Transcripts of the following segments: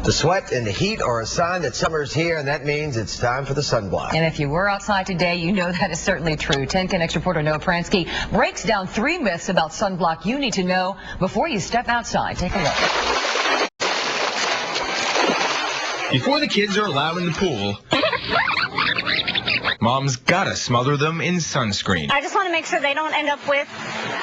The sweat and the heat are a sign that summer's here, and that means it's time for the sunblock. And if you were outside today, you know that is certainly true. 10 Connects reporter Noah Pransky breaks down 3 myths about sunblock you need to know before you step outside. Take a look. Before the kids are allowed in the pool, mom's gotta smother them in sunscreen. I just want to make sure they don't end up with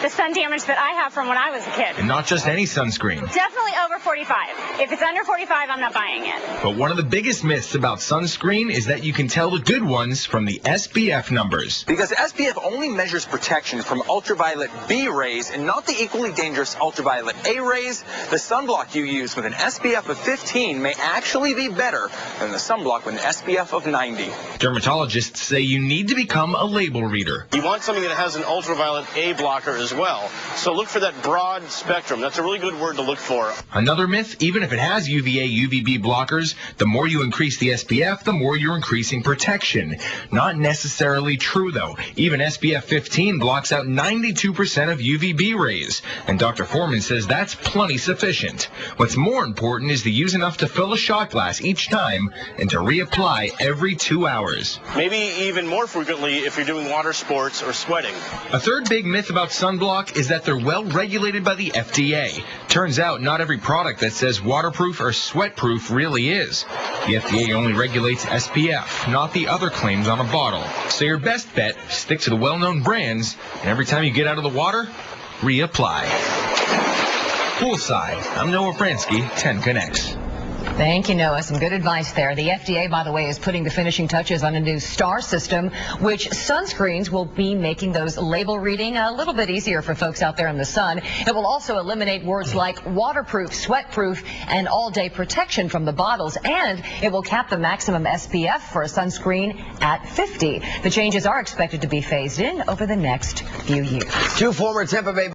the sun damage that I have from when I was a kid. And not just any sunscreen. Definitely over 45. If it's under 45, I'm not buying it. But one of the biggest myths about sunscreen is that you can tell the good ones from the SPF numbers. Because SPF only measures protection from ultraviolet B rays and not the equally dangerous ultraviolet A rays, the sunblock you use with an SPF of 15 may actually be better than the sunblock with an SPF of 90. Dermatologists say you need to become a label reader. You want something that has an ultraviolet A blocker as well. So look for that broad spectrum. That's a really good word to look for. Another myth, even if it has UVA, UVB blockers, the more you increase the SPF, the more you're increasing protection. Not necessarily true, though. Even SPF 15 blocks out 92% of UVB rays. And Dr. Forman says that's plenty sufficient. What's more important is to use enough to fill a shot glass each time and to reapply every 2 hours. Maybe even more frequently if you're doing water sports or sweating. A third big myth about sunblock is that they're well regulated by the FDA. Turns out not every product that says waterproof or sweatproof really is. The FDA only regulates SPF, not the other claims on a bottle. So your best bet, stick to the well-known brands, and every time you get out of the water, reapply. Poolside, I'm Noah Pransky, 10 Connects. Thank you, Noah. Some good advice there. The FDA, by the way, is putting the finishing touches on a new STAR system, which sunscreens will be making those label reading a little bit easier for folks out there in the sun. It will also eliminate words like waterproof, sweatproof, and all-day protection from the bottles, and it will cap the maximum SPF for a sunscreen at 50. The changes are expected to be phased in over the next few years. 2 former Tampa Bay